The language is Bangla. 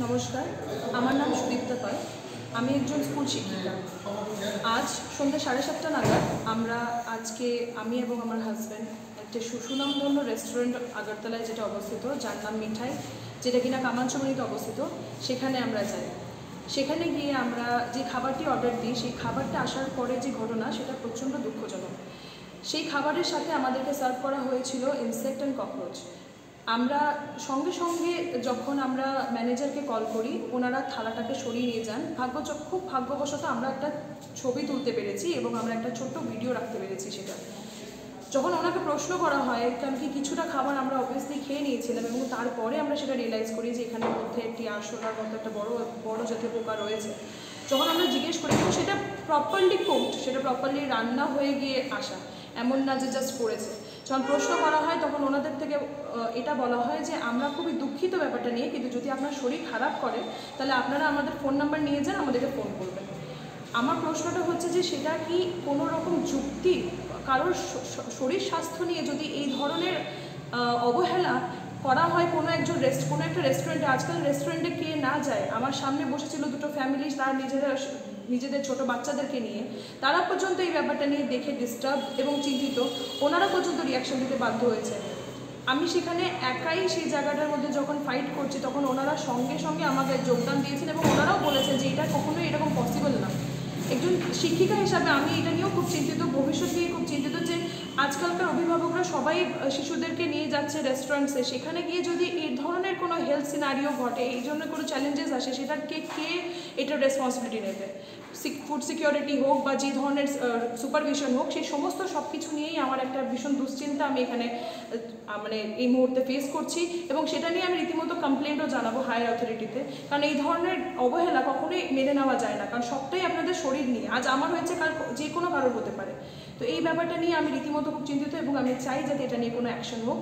নমস্কার, আমার নাম সুদীপ্তা পাল। আমি একজন স্কুল শিক্ষিকা। আজ সন্ধ্যে 7:30 নাগাদ আমি এবং আমার হাজব্যান্ড একটা সুনামধন্য রেস্টুরেন্ট আগরতলায় যেটা অবস্থিত, যার নাম মিঠাই, যেটা কিনা কামানচমনিতে অবস্থিত, সেখানে আমরা যাই। সেখানে গিয়ে আমরা যে খাবারটি অর্ডার দিই, সেই খাবারটা আসার পরে যে ঘটনা, সেটা প্রচণ্ড দুঃখজনক। সেই খাবারের সাথে আমাদেরকে সার্ভ করা হয়েছিল ইনসেক্ট অ্যান্ড ককরোচ। আমরা সঙ্গে সঙ্গে যখন আমরা ম্যানেজারকে কল করি, ওনারা থালাটাকে সরিয়ে নিয়ে যান। খুব ভাগ্যবশত আমরা একটা ছবি তুলতে পেরেছি এবং আমরা একটা ছোট্ট ভিডিও রাখতে পেরেছি সেটা। যখন ওনাকে প্রশ্ন করা হয়, কারণ কি কিছুটা খাবার আমরা অবভিয়াসলি খেয়ে নিয়েছিলাম এবং তারপরে আমরা সেটা রিয়েলাইজ করি যে এখানের মধ্যে একটি আরশোলার মতো একটা বড় জাতীয় পোকা রয়েছে। যখন আমরা জিজ্ঞেস করি, এবং সেটা প্রপারলি কুকড, সেটা প্রপারলি রান্না হয়ে গিয়ে আসা, এমন না যে জাস্ট পড়েছে। যখন প্রশ্ন করা হয় তখন ওনাদের থেকে এটা বলা হয় যে আমরা খুবই দুঃখিত ব্যাপারটা নিয়ে, কিন্তু যদি আপনার শরীর খারাপ করে তাহলে আপনারা আমাদের ফোন নাম্বার নিয়ে যান, আমাদেরকে ফোন করবেন। আমার প্রশ্নটা হচ্ছে যে সেটা কি কোনো রকম যুক্তি? কারোর শরীর স্বাস্থ্য নিয়ে যদি এই ধরনের অবহেলা করা হয় কোনো একটা রেস্টুরেন্টে। আজকাল রেস্টুরেন্টে কে না যায়? আমার সামনে বসেছিল দুটো ফ্যামিলি, তার নিজেদের ছোট বাচ্চাদেরকে নিয়ে, তারা পর্যন্ত এই ব্যাপারটা নিয়ে দেখে ডিস্টার্ব এবং চিন্তিত, ওনারা পর্যন্ত রিয়াকশন দিতে বাধ্য হয়েছে। আমি সেখানে একাই সেই জায়গাটার মধ্যে যখন ফাইট করছি, তখন ওনারা সঙ্গে সঙ্গে আমাকে যোগদান দিয়েছেন এবং ওনারাও বলেছেন যে এটা কখনোই এরকম পসিবল না। একজন শিক্ষিকা হিসাবে আমি এটা নিয়েও খুব চিন্তিত, ভবিষ্যৎ নিয়ে খুব চিন্তিত, যে আজকালকার অভিভাবকরা সবাই শিশুদেরকে নিয়ে যাচ্ছে রেস্টুরেন্টসে, সেখানে গিয়ে যদি এই ধরনের কোনো হেলথ সিনারিও ঘটে, এই জন্য কোনো চ্যালেঞ্জেস আসে, সেটাকে কে এটার রেসপন্সিবিলিটি নেবে? ফুড সিকিউরিটি হোক বা যে ধরনের সুপারভিশন হোক, সেই সমস্ত সব কিছু নিয়েই আমার একটা ভীষণ দুশ্চিন্তা আমি এখানে এই মুহূর্তে ফেস করছি, এবং সেটা নিয়ে আমি রীতিমতো কমপ্লেন্টও জানাবো হায়ার অথরিটিতে। কারণ এই ধরনের অবহেলা কখনোই মেনে নেওয়া যায় না, কারণ সবটাই আপনাদের শরীর নিয়ে। আজ আমার হয়েছে, কাল যে কোনো কারোর হতে পারে। তো এই ব্যাপারটা নিয়ে আমি রীতিমতো খুব চিন্তিত এবং আমি চাই যাতে এটা নিয়ে কোনো অ্যাকশন হোক।